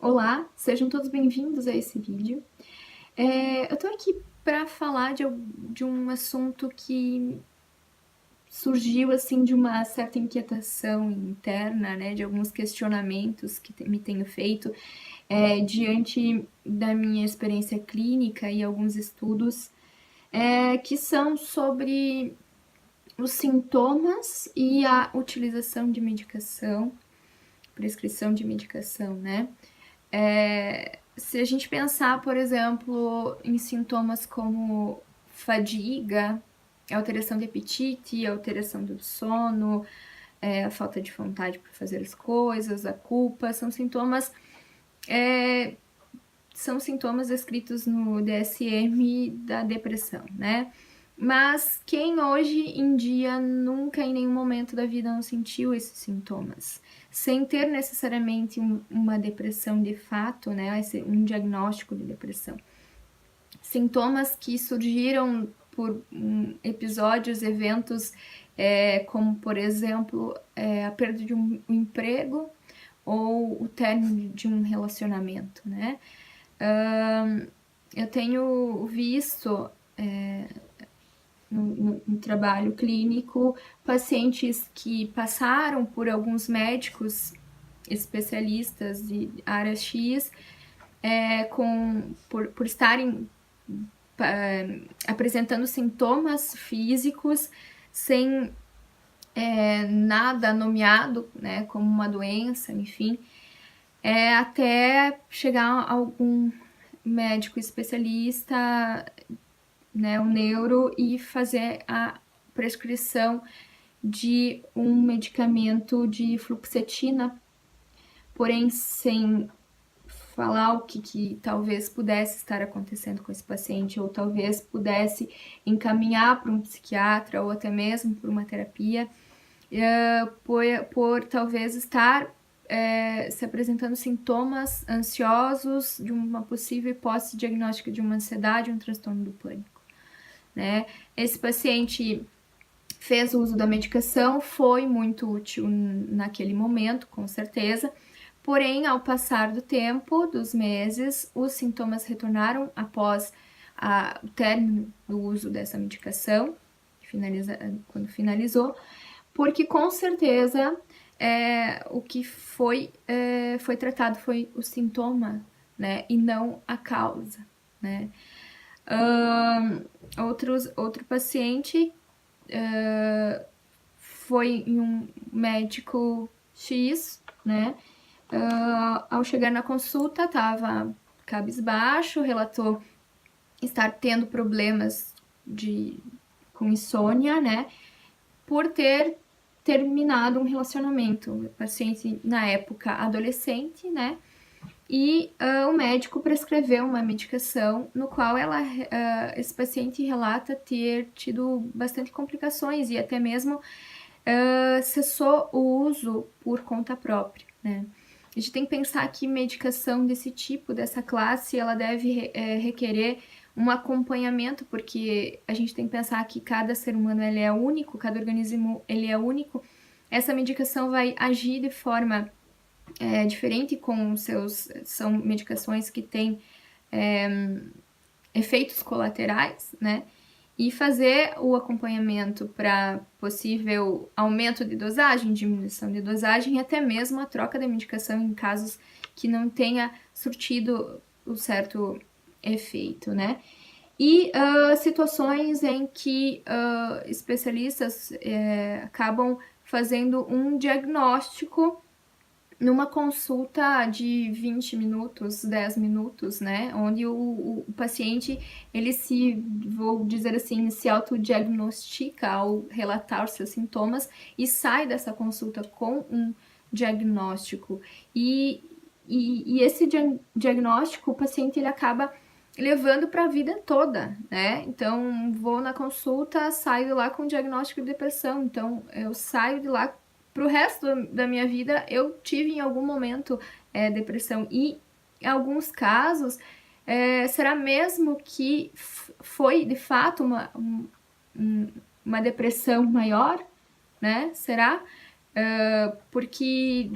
Olá, sejam todos bem-vindos a esse vídeo. Eu tô aqui para falar de um assunto que surgiu assim de uma certa inquietação interna, né, de alguns questionamentos que me tenho feito diante da minha experiência clínica e alguns estudos que são sobre os sintomas e a utilização de medicação, prescrição de medicação, né? Se a gente pensar, por exemplo, em sintomas como fadiga, alteração de apetite, alteração do sono, a falta de vontade para fazer as coisas, a culpa, são sintomas descritos no DSM da depressão, né? Mas quem hoje em dia nunca em nenhum momento da vida não sentiu esses sintomas, sem ter necessariamente uma depressão de fato, né? Um diagnóstico de depressão. Sintomas que surgiram por episódios, eventos, como por exemplo a perda de um emprego ou o término de um relacionamento, né? Eu tenho visto no trabalho clínico pacientes que passaram por alguns médicos especialistas de área X por estarem apresentando sintomas físicos sem nada nomeado, né, como uma doença, enfim, até chegar a algum médico especialista, né, um neuro, e fazer a prescrição de um medicamento de fluoxetina, porém sem falar o que talvez pudesse estar acontecendo com esse paciente, ou talvez pudesse encaminhar para um psiquiatra, ou até mesmo por uma terapia, por talvez estar se apresentando sintomas ansiosos de uma possível hipótese diagnóstica de uma ansiedade, um transtorno do pânico, né? Esse paciente fez o uso da medicação, foi muito útil naquele momento, com certeza, porém, ao passar do tempo, dos meses, os sintomas retornaram após o término do uso dessa medicação, quando finalizou, porque com certeza o que foi tratado foi o sintoma, né, e não a causa, né. Outro paciente foi em um médico X, né, ao chegar na consulta estava cabisbaixo, relatou estar tendo problemas com insônia, né, por ter terminado um relacionamento. O paciente, na época, adolescente, né? E o médico prescreveu uma medicação no qual esse paciente relata ter tido bastante complicações e até mesmo cessou o uso por conta própria, né? A gente tem que pensar que medicação desse tipo, dessa classe, ela deve requerer um acompanhamento, porque a gente tem que pensar que cada ser humano ele é único, cada organismo ele é único. Essa medicação vai agir de forma diferente com são medicações que têm efeitos colaterais, né? E fazer o acompanhamento para possível aumento de dosagem, diminuição de dosagem e até mesmo a troca da medicação em casos que não tenha surtido o certo efeito, né? E situações em que especialistas acabam fazendo um diagnóstico numa consulta de 20 minutos, 10 minutos, né? Onde o paciente, vou dizer assim, se autodiagnostica ao relatar os seus sintomas e sai dessa consulta com um diagnóstico. E esse diagnóstico, o paciente ele acaba levando para a vida toda, né? Então, vou na consulta, saio de lá com diagnóstico de depressão. Então, eu saio de lá pro resto da minha vida. Eu tive em algum momento depressão e em alguns casos será mesmo que foi de fato uma depressão maior, né? Será? Porque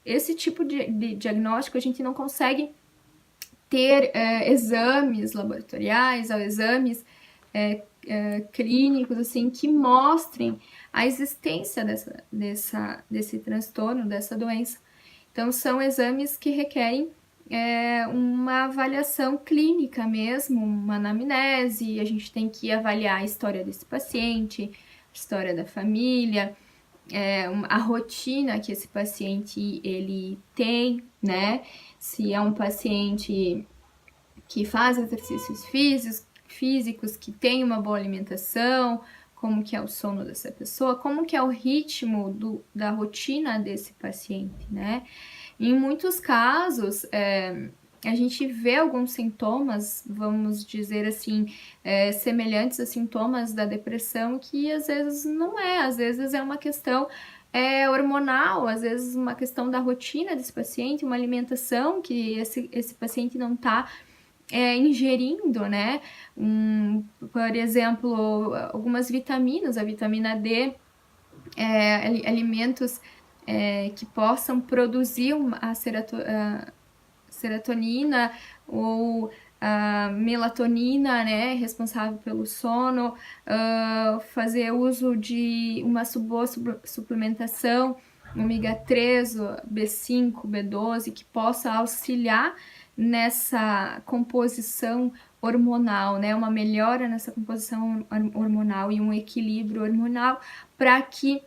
esse tipo de diagnóstico a gente não consegue ter exames laboratoriais ou exames clínicos assim que mostrem a existência desse transtorno, dessa doença. Então, são exames que requerem uma avaliação clínica mesmo, uma anamnese, a gente tem que avaliar a história desse paciente, a história da família, a rotina que esse paciente ele tem, né? Se é um paciente que faz exercícios físicos, que tem uma boa alimentação, como que é o sono dessa pessoa, como que é o ritmo da rotina desse paciente, né? Em muitos casos, a gente vê alguns sintomas, vamos dizer assim, semelhantes a sintomas da depressão, que às vezes não é, às vezes é uma questão hormonal, às vezes uma questão da rotina desse paciente, uma alimentação que esse paciente não está ingerindo, né? Por exemplo, algumas vitaminas, a vitamina D, alimentos que possam produzir a serotonina ou a melatonina, né, responsável pelo sono, fazer uso de uma boa suplementação, ômega 3, B5, B12, que possa auxiliar nessa composição hormonal, né, uma melhora nessa composição hormonal e um equilíbrio hormonal para que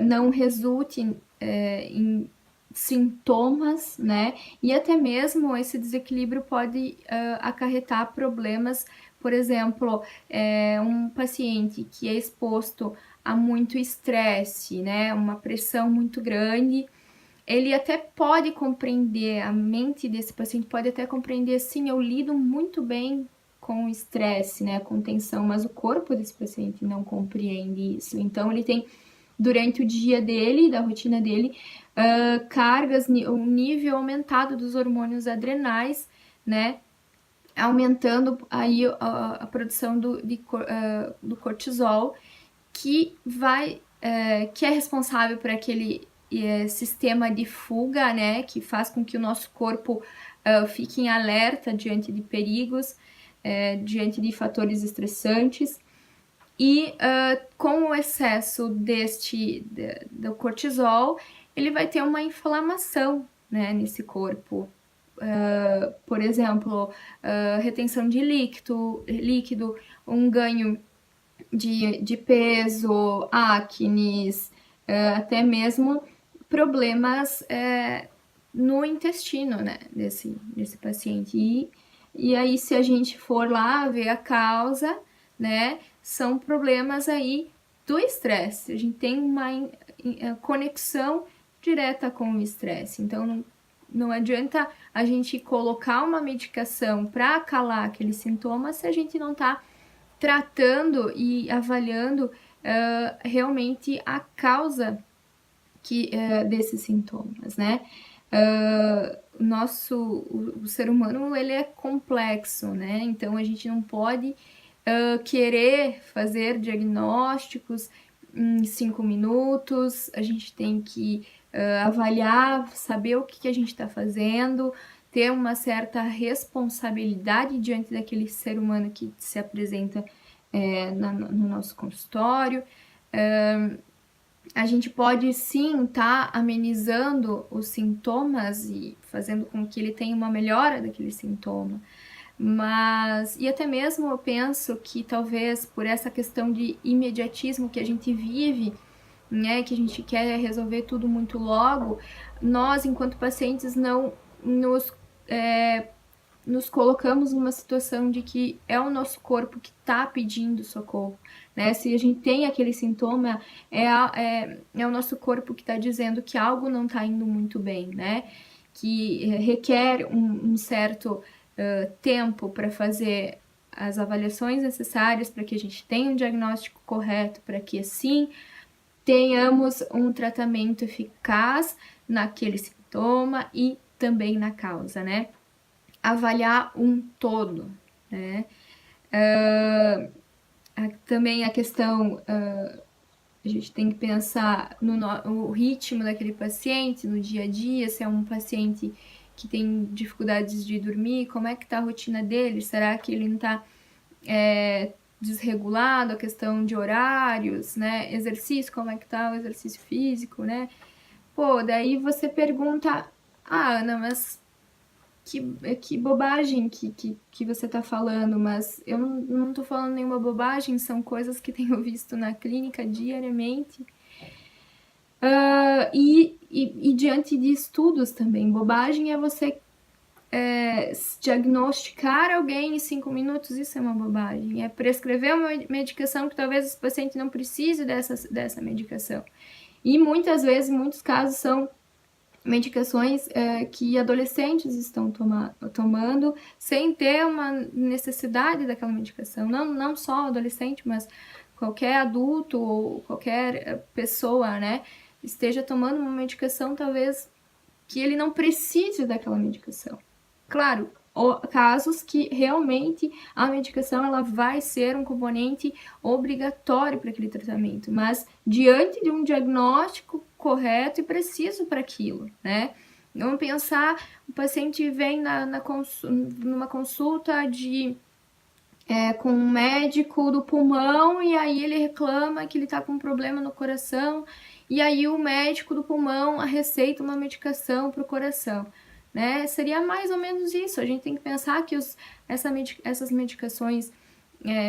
não resulte em sintomas, né? E até mesmo esse desequilíbrio pode acarretar problemas, por exemplo, um paciente que é exposto a muito estresse, né? Uma pressão muito grande, ele até pode compreender, a mente desse paciente pode até compreender, sim, eu lido muito bem com o estresse, né, com tensão, mas o corpo desse paciente não compreende isso. Então, ele tem, durante o dia dele, da rotina dele, cargas, um nível aumentado dos hormônios adrenais, né, aumentando aí a produção do cortisol, que que é responsável por aquele sistema de fuga, né, que faz com que o nosso corpo fique em alerta diante de perigos, diante de fatores estressantes. E com o excesso do cortisol, ele vai ter uma inflamação, né, nesse corpo. Por exemplo, retenção de líquido, um ganho de peso, acnes, até mesmo problemas no intestino, né, desse paciente. E aí, se a gente for lá ver a causa, né, são problemas aí do estresse. A gente tem uma conexão direta com o estresse. Então, não adianta a gente colocar uma medicação para acalar aqueles sintomas se a gente não está tratando e avaliando realmente a causa desses sintomas, né? O ser humano, ele é complexo, né? Então, a gente não pode querer fazer diagnósticos em 5 minutos, a gente tem que avaliar, saber o que a gente está fazendo, ter uma certa responsabilidade diante daquele ser humano que se apresenta no nosso consultório. A gente pode sim estar amenizando os sintomas e fazendo com que ele tenha uma melhora daquele sintoma. E até mesmo eu penso que talvez por essa questão de imediatismo que a gente vive, né, que a gente quer resolver tudo muito logo, nós, enquanto pacientes, não nos colocamos numa situação de que é o nosso corpo que está pedindo socorro, né? Se a gente tem aquele sintoma, é o nosso corpo que está dizendo que algo não está indo muito bem, né? Que requer um certo tempo para fazer as avaliações necessárias para que a gente tenha um diagnóstico correto, para que assim tenhamos um tratamento eficaz naquele sintoma e também na causa, né? Avaliar um todo, né? Também a questão A gente tem que pensar no ritmo daquele paciente, no dia a dia, se é um paciente que tem dificuldades de dormir, como é que tá a rotina dele? Será que ele não tá desregulado, a questão de horários, né? Exercício, como é que tá o exercício físico, né? Pô, daí você pergunta, Ana, mas que bobagem que você tá falando, mas eu não tô falando nenhuma bobagem, são coisas que tenho visto na clínica diariamente. E diante de estudos também, bobagem é você diagnosticar alguém em 5 minutos, isso é uma bobagem. É prescrever uma medicação que talvez esse paciente não precise dessa medicação. E muitas vezes, em muitos casos, são medicações que adolescentes estão tomando sem ter uma necessidade daquela medicação. Não só adolescente, mas qualquer adulto ou qualquer pessoa, né, esteja tomando uma medicação talvez que ele não precise daquela medicação. Claro, casos que realmente a medicação ela vai ser um componente obrigatório para aquele tratamento, mas diante de um diagnóstico correto e preciso para aquilo, né? Vamos pensar, o paciente vem numa consulta com um médico do pulmão e aí ele reclama que ele está com um problema no coração e aí o médico do pulmão receita uma medicação para o coração. Né? Seria mais ou menos isso. A gente tem que pensar que essas medicações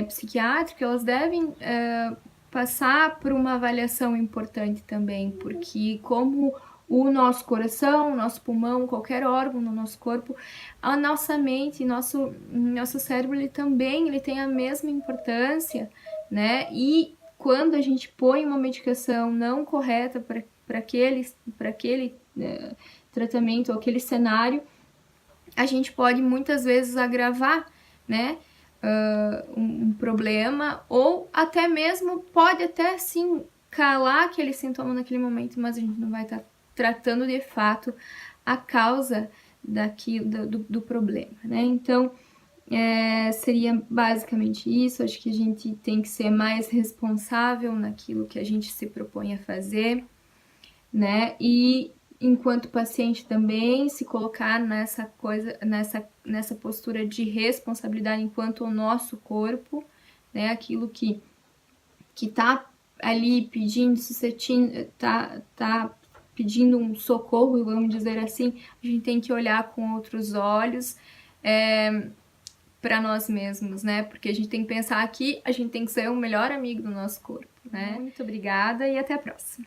psiquiátricas elas devem passar por uma avaliação importante também, porque como o nosso coração, o nosso pulmão, qualquer órgão no nosso corpo, a nossa mente, nosso cérebro, ele tem a mesma importância, né? E quando a gente põe uma medicação não correta para aquele tratamento ou aquele cenário, a gente pode muitas vezes agravar, né, um problema, ou até mesmo pode até sim calar aquele sintoma naquele momento, mas a gente não vai estar tratando de fato a causa do problema, né? Então, seria basicamente isso. Acho que a gente tem que ser mais responsável naquilo que a gente se propõe a fazer, né? E enquanto paciente também se colocar nessa postura de responsabilidade enquanto o nosso corpo, né? Aquilo que tá ali pedindo, tá pedindo um socorro, vamos dizer assim, a gente tem que olhar com outros olhos para nós mesmos, né? Porque a gente tem que pensar que a gente tem que ser o melhor amigo do nosso corpo, né? Muito obrigada e até a próxima.